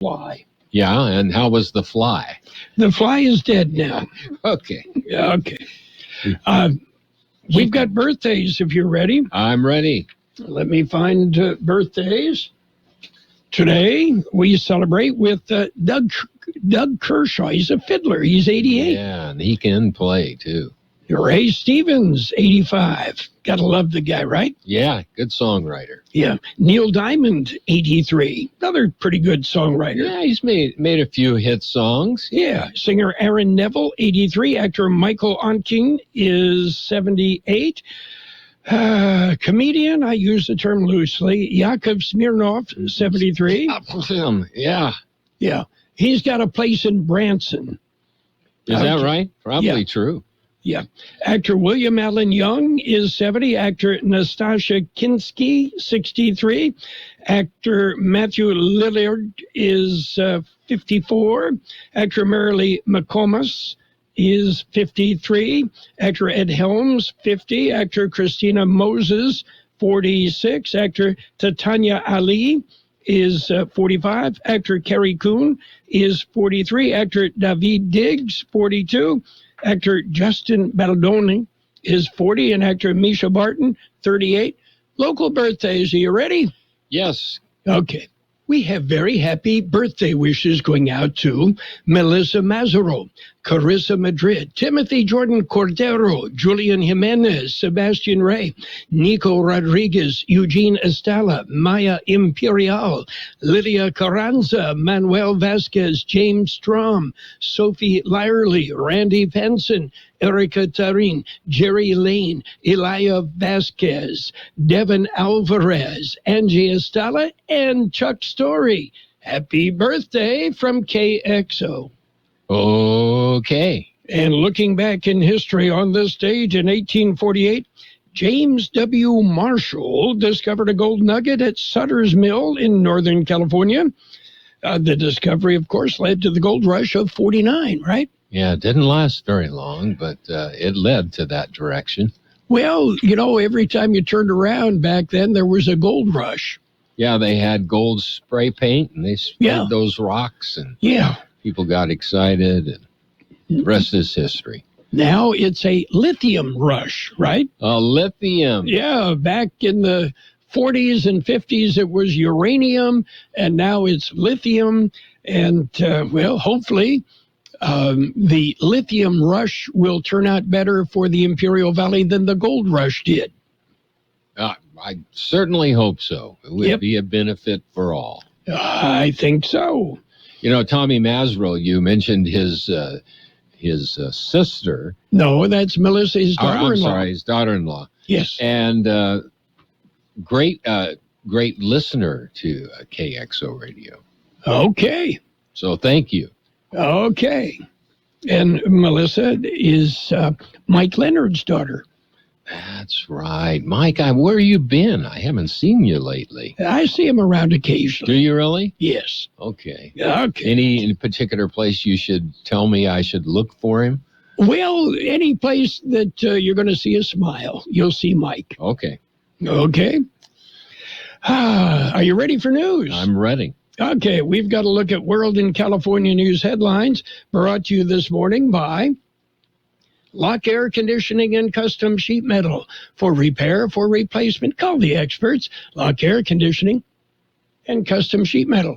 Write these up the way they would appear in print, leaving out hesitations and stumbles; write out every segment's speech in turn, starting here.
Fly. Yeah, and how was the fly? The fly is dead now. Okay. Okay. We've got birthdays if you're ready. I'm ready. Let me find birthdays. Today, we celebrate with Doug Kershaw. He's a fiddler. He's 88. Yeah, and he can play, too. Ray Stevens, 85. Gotta love the guy, right? Yeah, good songwriter. Yeah. Neil Diamond, 83. Another pretty good songwriter. Yeah, he's made a few hit songs. Yeah. Singer Aaron Neville, 83. Actor Michael Onking is 78. Comedian, I use the term loosely, Yakov Smirnoff, 73. Yeah. Yeah. He's got a place in Branson. Is that right? Probably true. Yeah. Actor William Allen Young is 70. Actor Nastasia Kinski, 63. Actor Matthew Lillard is 54. Actor Marilee McComas is 53. Actor Ed Helms, 50. Actor Christina Moses, 46. Actor Titania Ali is 45. Actor Carrie Coon is 43. Actor David Diggs, 42. Actor Justin Baldoni is 40. And actor Misha Barton, 38. Local birthdays. Are you ready? Yes. Okay. We have very happy birthday wishes going out to Melissa Mazzaro, Carissa Madrid, Timothy Jordan Cordero, Julian Jimenez, Sebastian Ray, Nico Rodriguez, Eugene Estala, Maya Imperial, Lydia Carranza, Manuel Vasquez, James Strom, Sophie Lyerly, Randy Penson, Erica Tarin, Jerry Lane, Elia Vasquez, Devin Alvarez, Angie Estala, and Chuck Story. Happy birthday from KXO. Okay. And looking back in history, on this stage in 1848, James W. Marshall discovered a gold nugget at Sutter's Mill in Northern California. The discovery, of course, led to the gold rush of 49, right? Yeah, it didn't last very long, but it led to that direction. Well, you know, every time you turned around back then, there was a gold rush. Yeah, they had gold spray paint, and they sprayed those rocks, and people got excited, and the rest is history. Now it's a lithium rush, right? Lithium. Yeah, back in the 40s and 50s, it was uranium, and now it's lithium. And, well, hopefully the lithium rush will turn out better for the Imperial Valley than the gold rush did. I certainly hope so. It would be a benefit for all. I think so. You know, Tommy Mazzaro, you mentioned his sister. No, that's Melissa, his daughter-in-law. I'm sorry, his daughter-in-law. Yes. And great listener to KXO Radio. Okay. So thank you. Okay. And Melissa is Mike Leonard's daughter. That's right. Mike, where you been? I haven't seen you lately. I see him around occasionally. Do you really? Yes. Okay. Okay. Any particular place you should tell me I should look for him? Well, any place that you're going to see a smile, you'll see Mike. Okay. Okay. Are you ready for news? I'm ready. Okay, we've got to look at World and California news headlines brought to you this morning by Lock Air Conditioning and Custom Sheet Metal. For repair, for replacement, call the experts. Lock Air Conditioning and Custom Sheet Metal.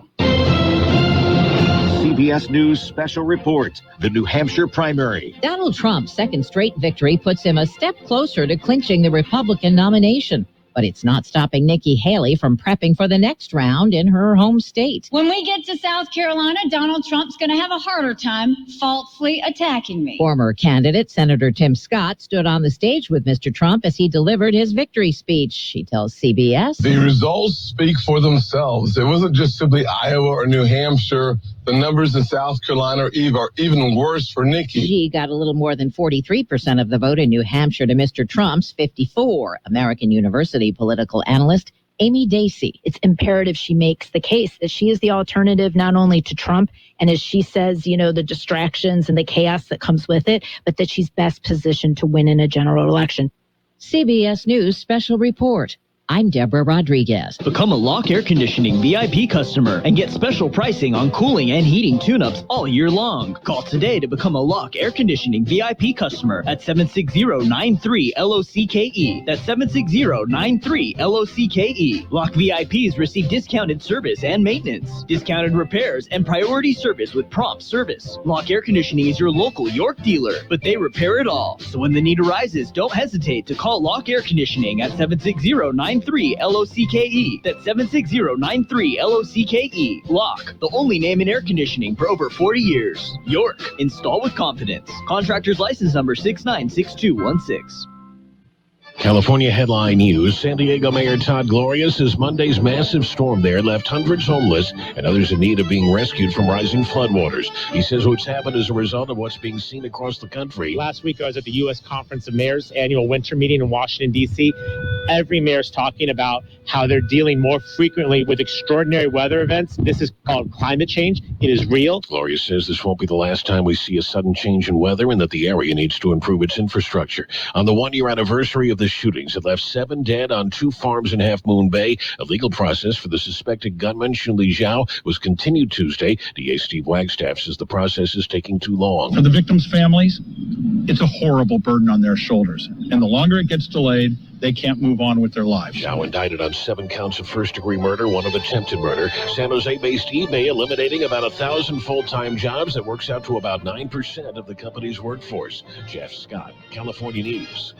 CBS News Special Report, the New Hampshire primary. Donald Trump's second straight victory puts him a step closer to clinching the Republican nomination. But it's not stopping Nikki Haley from prepping for the next round in her home state. When we get to South Carolina, Donald Trump's going to have a harder time falsely attacking me. Former candidate Senator Tim Scott stood on the stage with Mr. Trump as he delivered his victory speech. She tells CBS. The results speak for themselves. It wasn't just simply Iowa or New Hampshire. The numbers in South Carolina are even worse for Nikki. She got a little more than 43% of the vote in New Hampshire to Mr. Trump's 54%. American University political analyst Amy Dacey. It's imperative she makes the case that she is the alternative not only to Trump, and as she says, you know, the distractions and the chaos that comes with it, but that she's best positioned to win in a general election. CBS News Special Report. I'm Deborah Rodriguez. Become a Lock Air Conditioning VIP customer and get special pricing on cooling and heating tune-ups all year long. Call today to become a Lock Air Conditioning VIP customer at 760-93-LOCKE. That's 760-93-LOCKE. Lock VIPs receive discounted service and maintenance, discounted repairs, and priority service with prompt service. Lock Air Conditioning is your local York dealer, but they repair it all. So when the need arises, don't hesitate to call Lock Air Conditioning at 760-93-LOCKE. That's 760-93-LOCKE. Lock, the only name in air conditioning for over 40 years. York, install with confidence. Contractor's license number 696216. California headline news. San Diego Mayor Todd Gloria says Monday's massive storm there left hundreds homeless and others in need of being rescued from rising floodwaters. He says what's happened is a result of what's being seen across the country. Last week I was at the U.S. Conference of Mayors annual winter meeting in Washington, D.C. Every mayor's talking about how they're dealing more frequently with extraordinary weather events. This is called climate change. It is real. Gloria says this won't be the last time we see a sudden change in weather and that the area needs to improve its infrastructure. On the one-year anniversary of the shootings that left 7 dead on 2 farms in Half Moon Bay, a legal process for the suspected gunman, Shunli Zhao, was continued Tuesday. DA Steve Wagstaff says the process is taking too long. For the victims' families, it's a horrible burden on their shoulders. And the longer it gets delayed, they can't move on with their lives. Zhao indicted on 7 counts of first-degree murder, 1 of attempted murder. San Jose-based eBay eliminating about 1,000 full-time jobs. That works out to about 9% of the company's workforce. Jeff Scott, California News.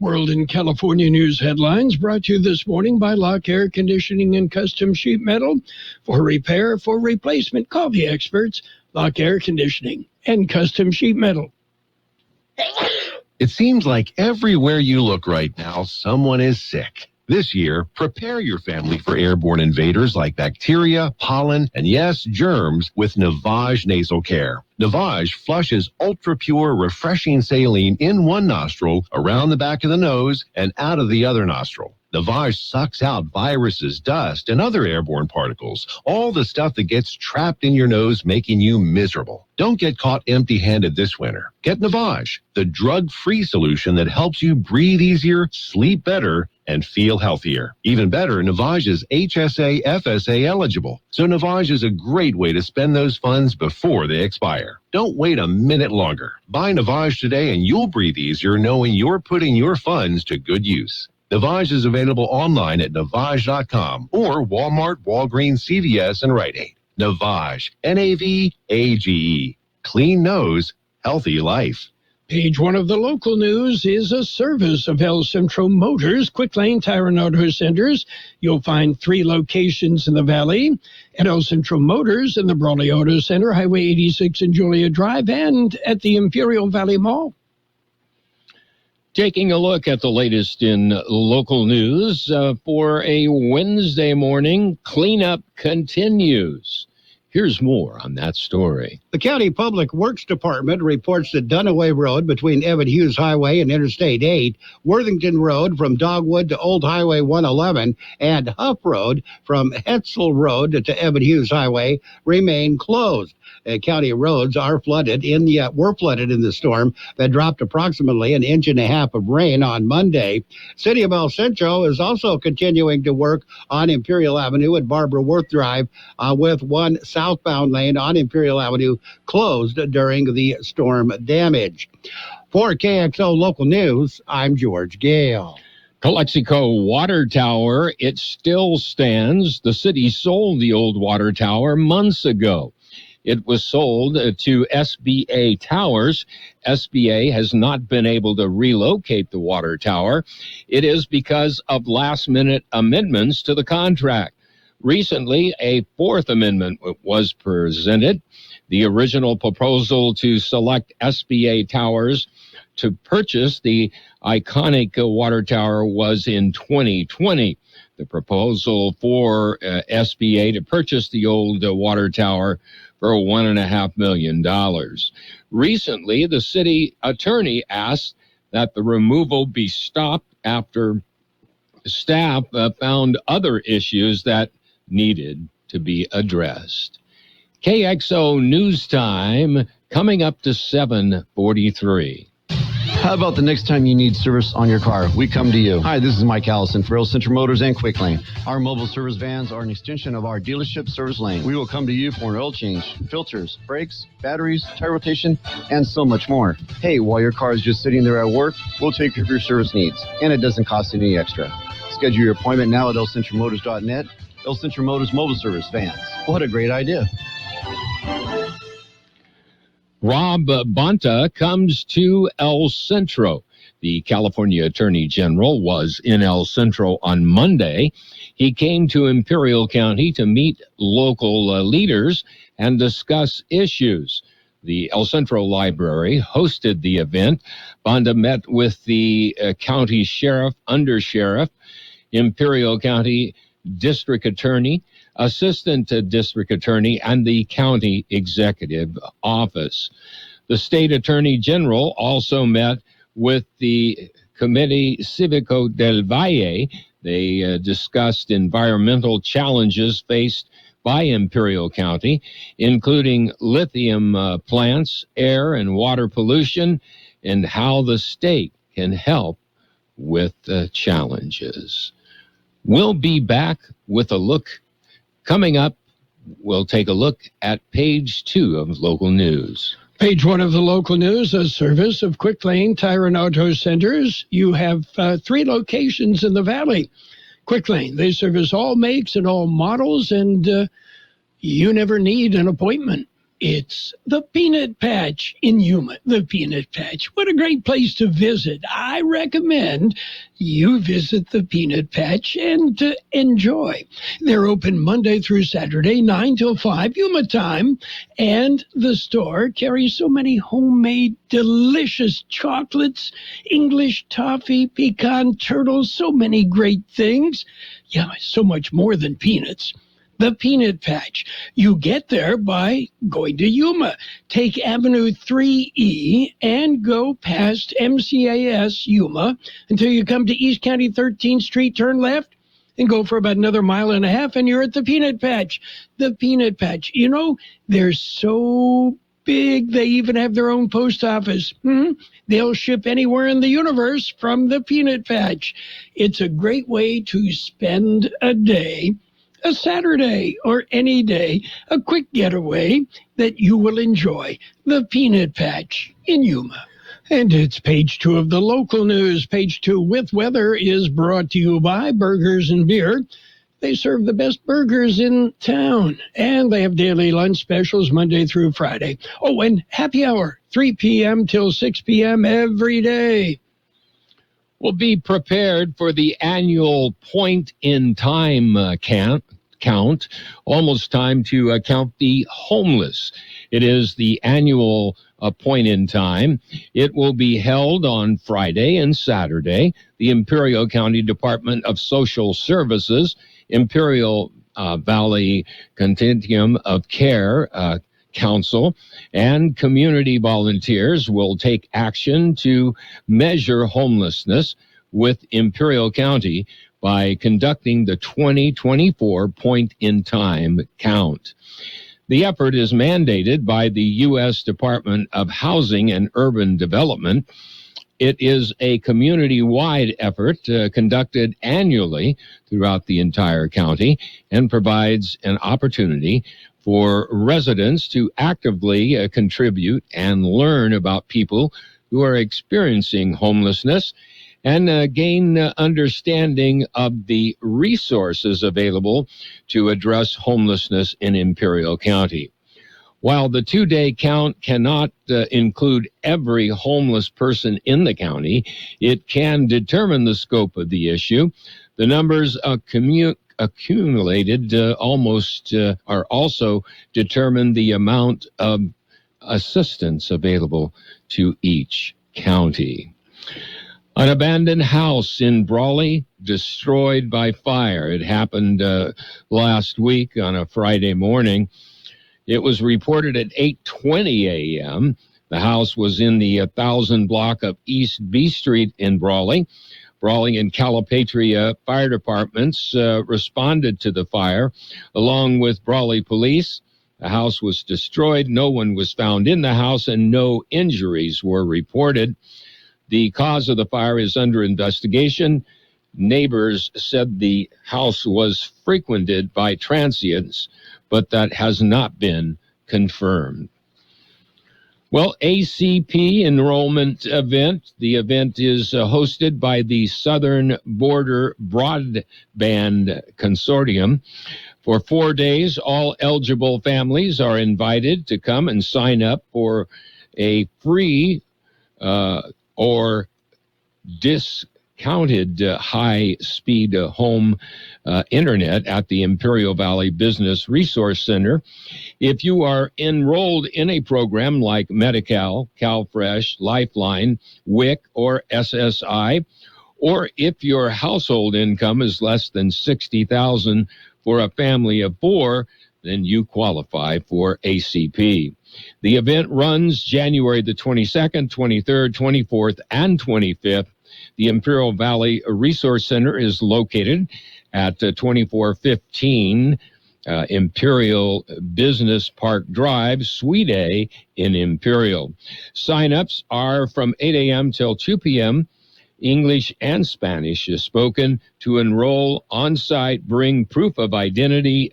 World and California news headlines brought to you this morning by Lock Air Conditioning and Custom Sheet Metal. For repair, for replacement, call the experts. Lock Air Conditioning and Custom Sheet Metal. It seems like everywhere you look right now, someone is sick. This year, prepare your family for airborne invaders like bacteria, pollen, and yes, germs with Navage Nasal Care. Navage flushes ultra-pure, refreshing saline in one nostril, around the back of the nose, and out of the other nostril. Navage sucks out viruses, dust, and other airborne particles, all the stuff that gets trapped in your nose, making you miserable. Don't get caught empty-handed this winter. Get Navage, the drug-free solution that helps you breathe easier, sleep better, and feel healthier. Even better, Navage is HSA, FSA eligible. So Navage is a great way to spend those funds before they expire. Don't wait a minute longer. Buy Navage today and you'll breathe easier knowing you're putting your funds to good use. Navage is available online at Navage.com or Walmart, Walgreens, CVS, and Rite Aid. Navage, N-A-V-A-G-E. Clean nose, healthy life. Page 1 of the local news is a service of El Centro Motors, Quick Lane Tire and Auto Centers. You'll find 3 locations in the valley at El Centro Motors in the Brawley Auto Center, Highway 86 and Julia Drive, and at the Imperial Valley Mall. Taking a look at the latest in local news for a Wednesday morning, cleanup continues. Here's more on that story. The County Public Works Department reports that Dunaway Road between Evan Hughes Highway and Interstate 8, Worthington Road from Dogwood to Old Highway 111, and Hump Road from Hetzel Road to Evan Hughes Highway remain closed. County roads were flooded in the storm that dropped approximately 1.5 inches of rain on Monday. City of El Centro is also continuing to work on Imperial Avenue and Barbara Worth Drive with one southbound lane on Imperial Avenue closed during the storm damage. For KXO Local News, I'm George Gale. Calexico Water Tower, it still stands. The city sold the old water tower months ago. It was sold to SBA Towers. SBA has not been able to relocate the water tower. It is because of last-minute amendments to the contract. Recently, a 4th amendment was presented. The original proposal to select SBA Towers to purchase the iconic water tower was in 2020. The proposal for SBA to purchase the old water tower for $1.5 million. Recently, the city attorney asked that the removal be stopped after staff found other issues that needed to be addressed. KXO News Time coming up to 7:43. How about the next time you need service on your car? We come to you. Hi, this is Mike Allison for Real Central Motors and Quick Lane. Our mobile service vans are an extension of our dealership service lane. We will come to you for an oil change, filters, brakes, batteries, tire rotation, and so much more. Hey, while your car is just sitting there at work, we'll take care of your service needs, and it doesn't cost any extra. Schedule your appointment now at elcentralmotors.net. El Centro Motors Mobile Service Vans. What a great idea. Rob Bonta comes to El Centro. The California Attorney General was in El Centro on Monday. He came to Imperial County to meet local leaders and discuss issues. The El Centro Library hosted the event. Bonta met with the county sheriff, undersheriff, Imperial County District Attorney, Assistant District Attorney, and the County Executive Office. The State Attorney General also met with the Committee Civico del Valle. They discussed environmental challenges faced by Imperial County, including lithium plants, air and water pollution, and how the state can help with the challenges. We'll be back with a look. Coming up, we'll take a look at page 2 of local news. Page 1 of the local news, a service of Quick Lane Tire and Auto Centers. You have 3 locations in the valley. Quick Lane, they service all makes and all models, and you never need an appointment. It's the Peanut Patch in Yuma. The Peanut Patch. What a great place to visit. I recommend you visit the Peanut Patch and enjoy. They're open Monday through Saturday, 9 till 5 Yuma time. And the store carries so many homemade, delicious chocolates, English toffee, pecan turtles, so many great things. Yeah, so much more than peanuts. The Peanut Patch. You get there by going to Yuma. Take Avenue 3E and go past MCAS Yuma until you come to East County 13th Street, turn left, and go for about another mile and a half, and you're at the Peanut Patch. The Peanut Patch. You know, they're so big, they even have their own post office. They'll ship anywhere in the universe from the Peanut Patch. It's a great way to spend a day, a Saturday or any day, a quick getaway that you will enjoy. The Peanut Patch in Yuma. And it's page 2 of the local news. Page 2 with weather is brought to you by Burgers and Beer. They serve the best burgers in town, and they have daily lunch specials Monday through Friday. Oh, and happy hour, 3 p.m. till 6 p.m. every day. We'll be prepared for the annual point-in-time count. Almost time to count the homeless. It is the annual point in time. It will be held on Friday and Saturday. The Imperial County Department of Social Services, Imperial Valley Continuum of Care Council, and community volunteers will take action to measure homelessness with Imperial County by conducting the 2024 point-in-time count. The effort is mandated by the U.S. Department of Housing and Urban Development. It is a community-wide effort conducted annually throughout the entire county and provides an opportunity for residents to actively contribute and learn about people who are experiencing homelessness and gain understanding of the resources available to address homelessness in Imperial County. While the 2-day count cannot include every homeless person in the county, it can determine the scope of the issue. The numbers accumulated are also determine the amount of assistance available to each county. An abandoned house in Brawley destroyed by fire. It happened last week on a Friday morning. It was reported at 8:20 a.m. The house was in the 1000 block of East B Street in Brawley. Brawley and Calipatria fire departments responded to the fire, along with Brawley police. The house was destroyed. No one was found in the house, and no injuries were reported. The cause of the fire is under investigation. Neighbors said the house was frequented by transients, but that has not been confirmed. Well, ACP enrollment event. The event is hosted by the Southern Border Broadband Consortium. For 4 days, all eligible families are invited to come and sign up for a free or discounted high-speed home internet at the Imperial Valley Business Resource Center. If you are enrolled in a program like Medi-Cal, CalFresh, Lifeline, WIC, or SSI, or if your household income is less than $60,000 for a family of 4, then you qualify for ACP. The event runs January the 22nd, 23rd, 24th, and 25th. The Imperial Valley Resource Center is located at 2415 Imperial Business Park Drive, Suite A in Imperial. Sign-ups are from 8 a.m. till 2 p.m. English and Spanish is spoken. To enroll on-site, bring proof of identity,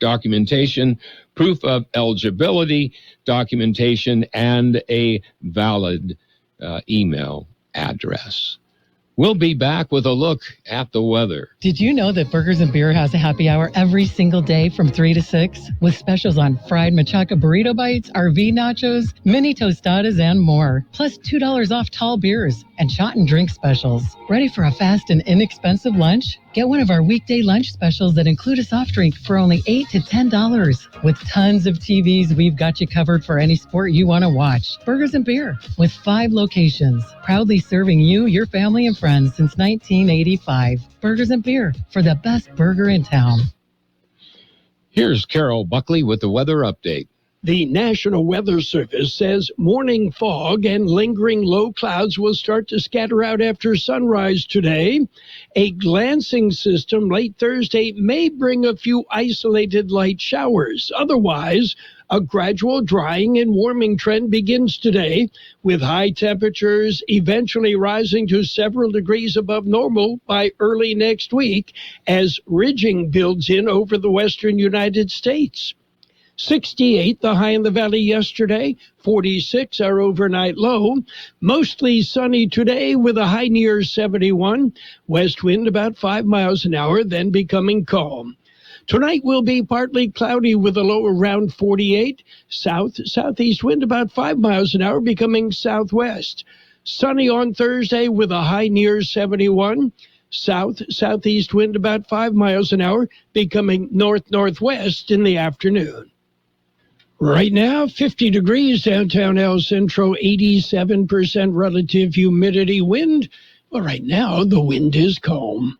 documentation, proof of eligibility, documentation, and a valid email address. We'll be back with a look at the weather. Did you know that Burgers and Beer has a happy hour every single day from 3 to 6 with specials on fried machaca burrito bites, RV nachos, mini tostadas, and more. Plus $2 off tall beers and shot and drink specials. Ready for a fast and inexpensive lunch? Get one of our weekday lunch specials that include a soft drink for only $8 to $10. With tons of TVs, we've got you covered for any sport you want to watch. Burgers and Beer, with 5 locations, proudly serving you, your family, and friends since 1985. Burgers and Beer, for the best burger in town. Here's Carroll Buckley with the weather update. The National Weather Service says morning fog and lingering low clouds will start to scatter out after sunrise today. A glancing system late Thursday may bring a few isolated light showers. Otherwise, a gradual drying and warming trend begins today, with high temperatures eventually rising to several degrees above normal by early next week as ridging builds in over the western United States. 68, the high in the valley yesterday. 46, our overnight low. Mostly sunny today with a high near 71. West wind about 5 miles an hour, then becoming calm. Tonight will be partly cloudy with a low around 48. Southeast wind about 5 miles an hour, becoming southwest. Sunny on Thursday with a high near 71. Southeast wind about 5 miles an hour, becoming north-northwest in the afternoon. Right now, 50 degrees downtown El Centro, 87% relative humidity. Wind, well, right now, the wind is calm.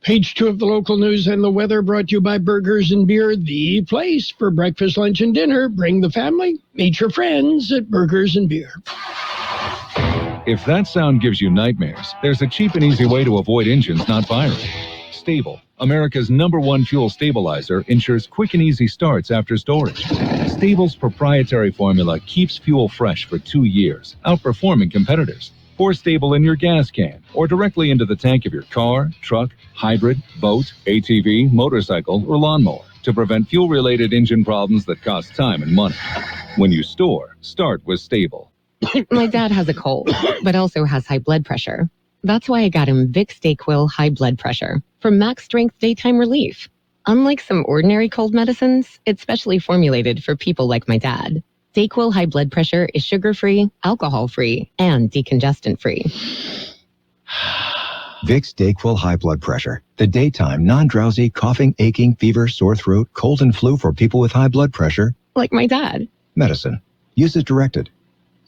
Page 2 of the local news and the weather brought to you by Burgers and Beer, the place for breakfast, lunch, and dinner. Bring the family, meet your friends at Burgers and Beer. If that sound gives you nightmares, there's a cheap and easy way to avoid engines not firing. Stable, America's #1 fuel stabilizer, ensures quick and easy starts after storage. Stable's proprietary formula keeps fuel fresh for 2 years, outperforming competitors. Pour Stable in your gas can or directly into the tank of your car, truck, hybrid, boat, ATV, motorcycle, or lawnmower to prevent fuel-related engine problems that cost time and money. When you store, start with Stable. My dad has a cold, but also has high blood pressure. That's why I got him Vicks DayQuil High Blood Pressure for max strength daytime relief. Unlike some ordinary cold medicines, it's specially formulated for people like my dad. DayQuil High Blood Pressure is sugar-free, alcohol-free, and decongestant-free. Vicks DayQuil High Blood Pressure. The daytime, non-drowsy, coughing, aching, fever, sore throat, cold, and flu for people with high blood pressure. Like my dad. Medicine. Use as directed.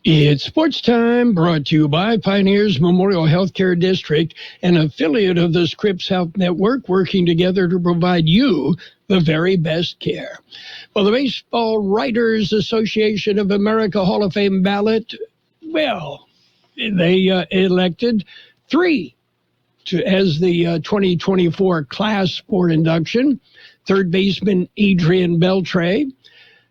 It's Sports Time, brought to you by Pioneers Memorial Healthcare District, an affiliate of the Scripps Health Network, working together to provide you the very best care. Well, the Baseball Writers Association of America Hall of Fame ballot, well, they elected 3 as the 2024 class for induction. Third baseman Adrian Beltre,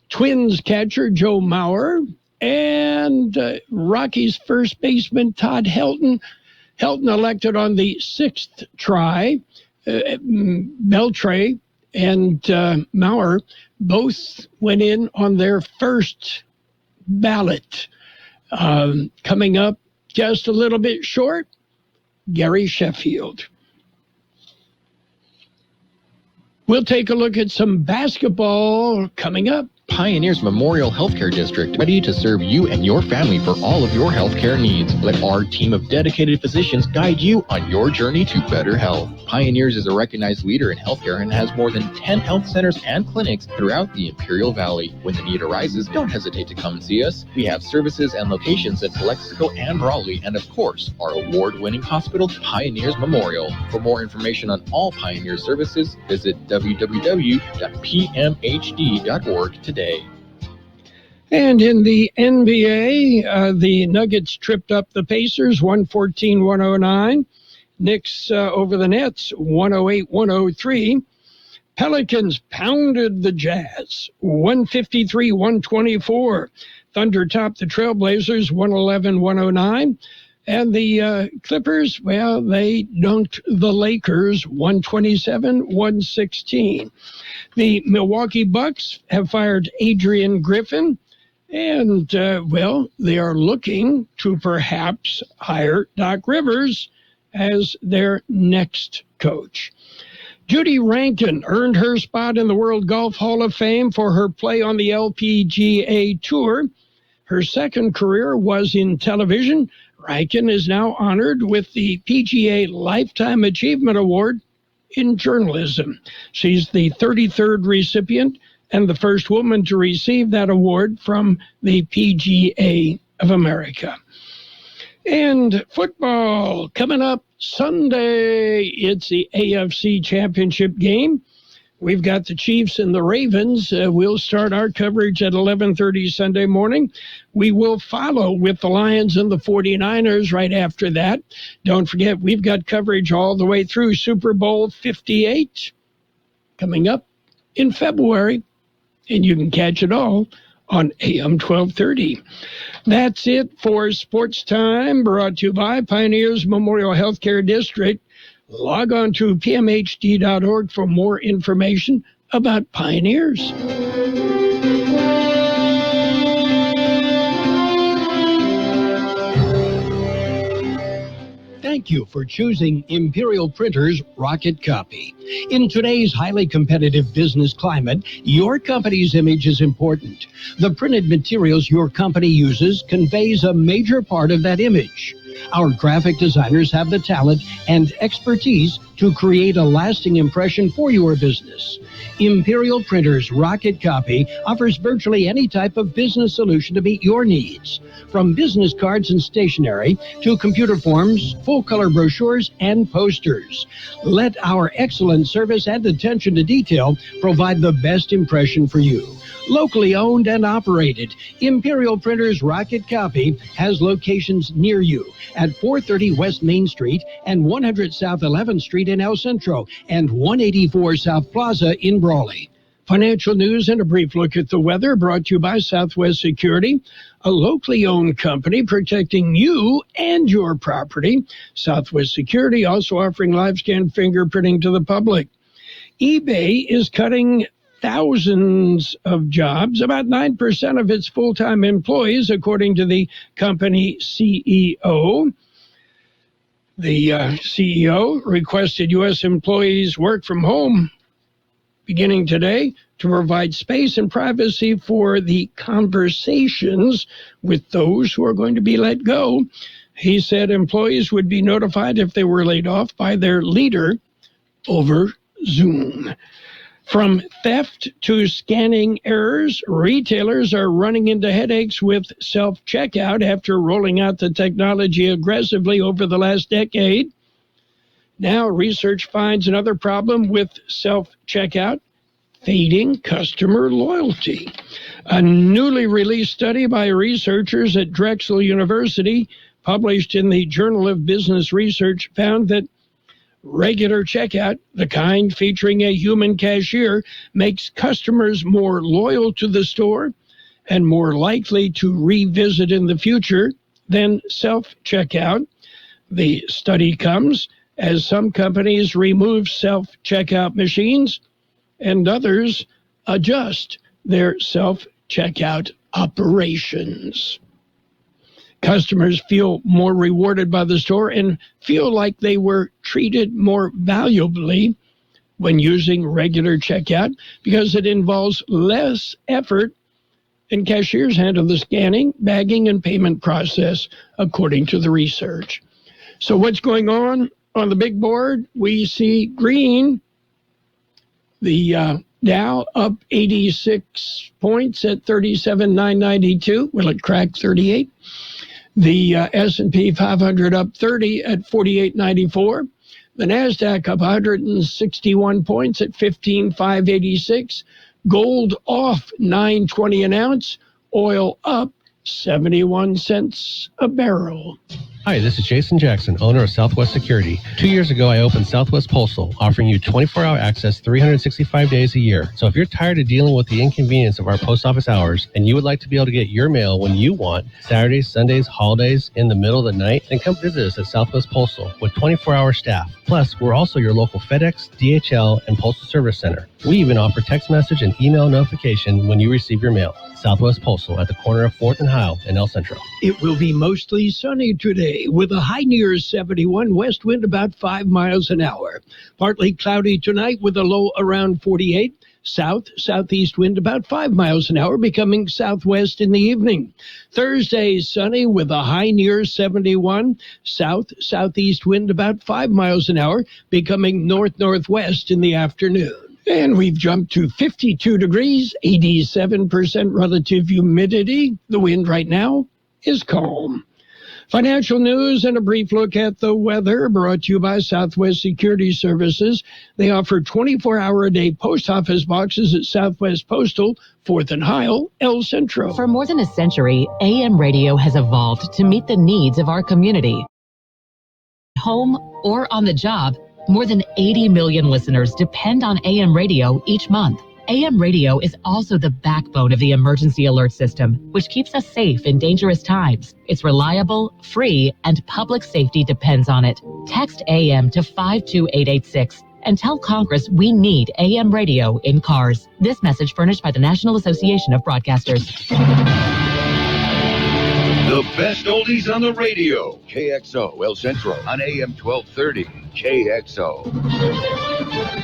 Twins catcher Joe Mauer, And Rockies first baseman Todd Helton elected on the 6th try. Beltre and Maurer both went in on their first ballot. Coming up just a little bit short, Gary Sheffield. We'll take a look at some basketball coming up. Pioneers Memorial Healthcare District, ready to serve you and your family for all of your healthcare needs. Let our team of dedicated physicians guide you on your journey to better health. Pioneers is a recognized leader in healthcare and has more than 10 health centers and clinics throughout the Imperial Valley. When the need arises, don't hesitate to come and see us. We have services and locations at Calexico and Raleigh, and of course, our award-winning hospital, Pioneers Memorial. For more information on all Pioneer services, visit www.pmhd.org today. And in the NBA, the Nuggets tripped up the Pacers 114-109. Knicks over the Nets 108-103. Pelicans pounded the Jazz 153-124. Thunder topped the Trailblazers 111-109. And the Clippers, well, they dunked the Lakers 127-116. The Milwaukee Bucks have fired Adrian Griffin. And, well, they are looking to perhaps hire Doc Rivers as their next coach. Judy Rankin earned her spot in the World Golf Hall of Fame for her play on the LPGA Tour. Her second career was in television. Rankin is now honored with the PGA Lifetime Achievement Award in journalism. She's the 33rd recipient and the first woman to receive that award from the PGA of America. And football coming up Sunday. It's the AFC Championship game. We've got the Chiefs and the Ravens. We'll start our coverage at 11:30 Sunday morning. We will follow with the Lions and the 49ers right after that. Don't forget, we've got coverage all the way through Super Bowl 58 coming up in February, and you can catch it all on AM 1230. That's it for Sports Time, brought to you by Pioneers Memorial Healthcare District. Log on to pmhd.org for more information about Pioneers. Thank you for choosing Imperial Printers Rocket Copy. In today's highly competitive business climate, your company's image is important. The printed materials your company uses conveys a major part of that image. Our graphic designers have the talent and expertise to create a lasting impression for your business. Imperial Printers Rocket Copy offers virtually any type of business solution to meet your needs, from business cards and stationery to computer forms, full-color brochures, and posters. Let our excellent service and attention to detail provide the best impression for you. Locally owned and operated, Imperial Printers Rocket Copy has locations near you at 430 West Main Street and 100 South 11th Street in El Centro and 184 South Plaza in Brawley. Financial news and a brief look at the weather brought to you by Southwest Security, a locally owned company protecting you and your property. Southwest Security also offering live scan fingerprinting to the public. eBay is cutting thousands of jobs, about 9% of its full-time employees, according to the company CEO. The CEO requested U.S. employees work from home beginning today to provide space and privacy for the conversations with those who are going to be let go. He said employees would be notified if they were laid off by their leader over Zoom. From theft to scanning errors, retailers are running into headaches with self-checkout after rolling out the technology aggressively over the last decade. Now, research finds another problem with self-checkout: fading customer loyalty. A newly released study by researchers at Drexel University, published in the Journal of Business Research, found that regular checkout, the kind featuring a human cashier, makes customers more loyal to the store and more likely to revisit in the future than self-checkout. The study comes as some companies remove self-checkout machines and others adjust their self-checkout operations. Customers feel more rewarded by the store and feel like they were treated more valuably when using regular checkout because it involves less effort and cashiers handle the scanning, bagging, and payment process, according to the research. So what's going on the big board? We see green. The Dow up 86 points at 37,992. Will it crack 38? The S&P 500 up 30 at 48.94. The NASDAQ up 161 points at 15,586. Gold off $9.20 an ounce. Oil up 71 cents a barrel. Hi, this is Jason Jackson, owner of Southwest Security. 2 years ago, I opened Southwest Postal, offering you 24-hour access 365 days a year. So if you're tired of dealing with the inconvenience of our post office hours and you would like to be able to get your mail when you want, Saturdays, Sundays, holidays, in the middle of the night, then come visit us at Southwest Postal with 24-hour staff. Plus, we're also your local FedEx, DHL, and Postal Service Center. We even offer text message and email notification when you receive your mail. Southwest Postal at the corner of 4th and Howell in El Centro. It will be mostly sunny today with a high near 71, west wind about 5 miles an hour. Partly cloudy tonight with a low around 48. Southeast wind about 5 miles an hour, becoming southwest in the evening. Thursday, sunny with a high near 71. Southeast wind about 5 miles an hour, becoming northwest in the afternoon. And we've jumped to 52 degrees, 87% relative humidity. The wind right now is calm. Financial news and a brief look at the weather brought to you by Southwest Security Services. They offer 24-hour-a-day post office boxes at Southwest Postal, 4th and Howell, El Centro. For more than a century, AM radio has evolved to meet the needs of our community. Home or on the job, more than 80 million listeners depend on AM radio each month. AM radio is also the backbone of the emergency alert system, which keeps us safe in dangerous times. It's reliable, free, and public safety depends on it. Text AM to 52886 and tell Congress we need AM radio in cars. This message furnished by the National Association of Broadcasters. The best oldies on the radio. KXO El Centro on AM 1230. KXO.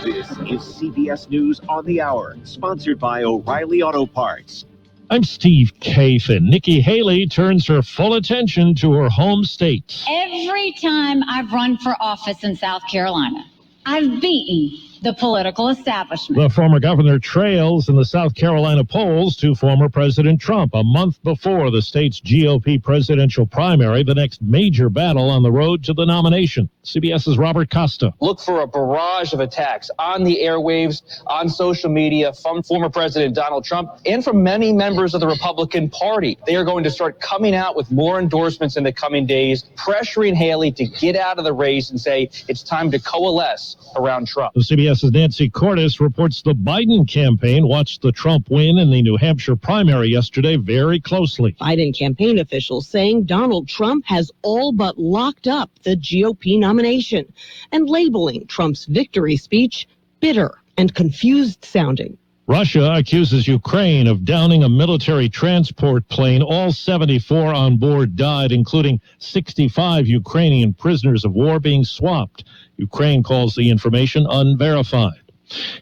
This is CBS News on the Hour, sponsored by O'Reilly Auto Parts. I'm Steve Kathan. Nikki Haley turns her full attention to her home state. Every time I've run for office in South Carolina, I've beaten the political establishment. The former governor trails in the South Carolina polls to former President Trump a month before the state's GOP presidential primary, the next major battle on the road to the nomination. CBS's Robert Costa. Look for a barrage of attacks on the airwaves, on social media from former President Donald Trump and from many members of the Republican Party. They are going to start coming out with more endorsements in the coming days, pressuring Haley to get out of the race and say it's time to coalesce around Trump. CBS's Nancy Cordes reports the Biden campaign watched the Trump win in the New Hampshire primary yesterday very closely. Biden campaign officials saying Donald Trump has all but locked up the GOP nomination and labeling Trump's victory speech bitter and confused sounding. Russia accuses Ukraine of downing a military transport plane. All 74 on board died, including 65 Ukrainian prisoners of war being swapped. Ukraine calls the information unverified.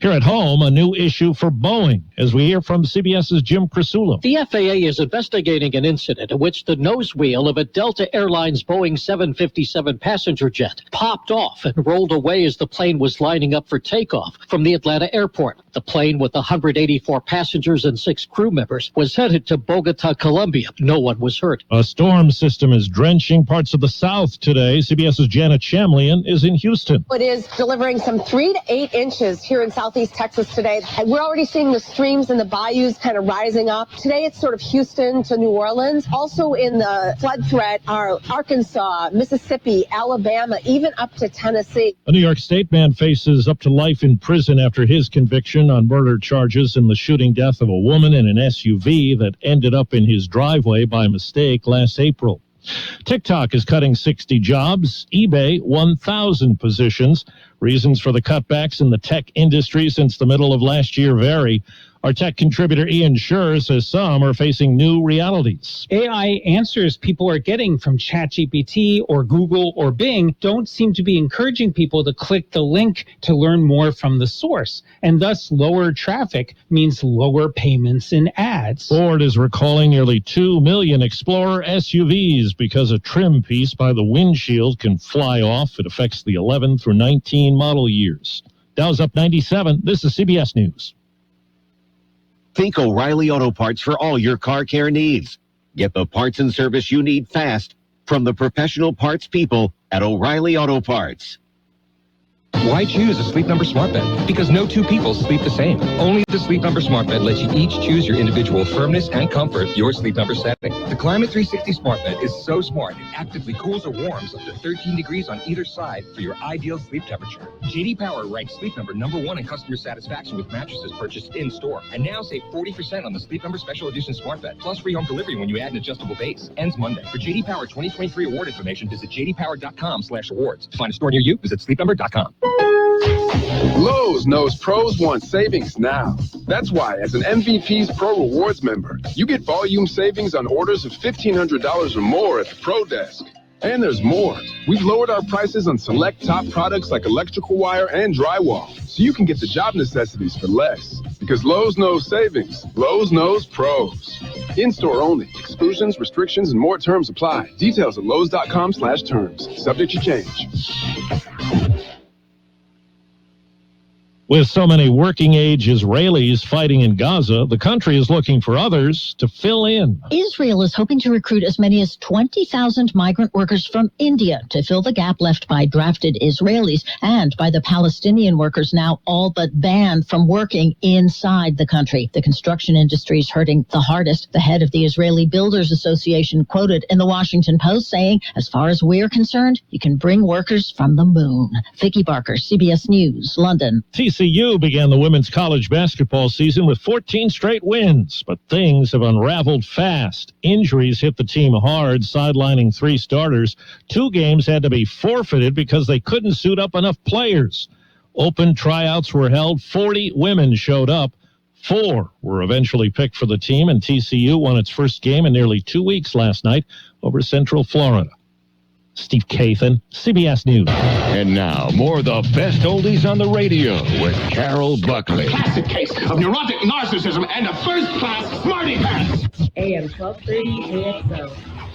Here at home, a new issue for Boeing, as we hear from CBS's Jim Krasulo. The FAA is investigating an incident in which the nose wheel of a Delta Airlines Boeing 757 passenger jet popped off and rolled away as the plane was lining up for takeoff from the Atlanta airport. The plane, with 184 passengers and 6 crew members, was headed to Bogota, Colombia. No one was hurt. A storm system is drenching parts of the South today. CBS's Janet Shamlian is in Houston. It is delivering some 3 to 8 inches here here in southeast Texas today. We're already seeing the streams and the bayous kind of rising up. Today it's sort of Houston to New Orleans. Also in the flood threat are Arkansas, Mississippi, Alabama, even up to Tennessee. A New York State man faces up to life in prison after his conviction on murder charges in the shooting death of a woman in an SUV that ended up in his driveway by mistake last April. TikTok is cutting 60 jobs, eBay 1,000 positions. Reasons for the cutbacks in the tech industry since the middle of last year vary. Our tech contributor Ian Scher says some are facing new realities. AI answers people are getting from ChatGPT or Google or Bing don't seem to be encouraging people to click the link to learn more from the source, and thus lower traffic means lower payments in ads. Ford is recalling nearly 2 million Explorer SUVs because a trim piece by the windshield can fly off. It affects the 11 through 19 model years. Dow's up 97. This is CBS News. Think O'Reilly Auto Parts for all your car care needs. Get the parts and service you need fast from the professional parts people at O'Reilly Auto Parts. Why choose a Sleep Number smart bed? Because no two people sleep the same. Only the Sleep Number smart bed lets you each choose your individual firmness and comfort, your Sleep Number setting. The Climate 360 smart bed is so smart it actively cools or warms up to 13 degrees on either side for your ideal sleep temperature. J.D. Power ranks Sleep Number #1 in customer satisfaction with mattresses purchased in-store. And now save 40% on the Sleep Number Special Edition smart bed, plus free home delivery when you add an adjustable base. Ends Monday. For J.D. Power 2023 award information, visit jdpower.com/awards. To find a store near you, visit sleepnumber.com. Lowe's knows pros want savings now. That's why, as an MVP's Pro Rewards member, you get volume savings on orders of $1,500 or more at the Pro Desk. And there's more. We've lowered our prices on select top products like electrical wire and drywall, so you can get the job necessities for less. Because Lowe's knows savings. Lowe's knows pros. In-store only. Exclusions, restrictions, and more terms apply. Details at lowes.com/terms. Subject to change. With so many working-age Israelis fighting in Gaza, the country is looking for others to fill in. Israel is hoping to recruit as many as 20,000 migrant workers from India to fill the gap left by drafted Israelis and by the Palestinian workers now all but banned from working inside the country. The construction industry is hurting the hardest. The head of the Israeli Builders Association quoted in the Washington Post saying, "As far as we're concerned, you can bring workers from the moon." Vicki Barker, CBS News, London. TCU began the women's college basketball season with 14 straight wins, but things have unraveled fast. Injuries hit the team hard, sidelining 3 starters. 2 games had to be forfeited because they couldn't suit up enough players. Open tryouts were held. 40 women showed up. 4 were eventually picked for the team, and TCU won its first game in nearly 2 weeks last night over Central Florida. Steve Kathan, CBS News. And now, more of the best oldies on the radio with Carroll Buckley. Classic case of neurotic narcissism and a first-class smarty pants. AM 1230 KXO.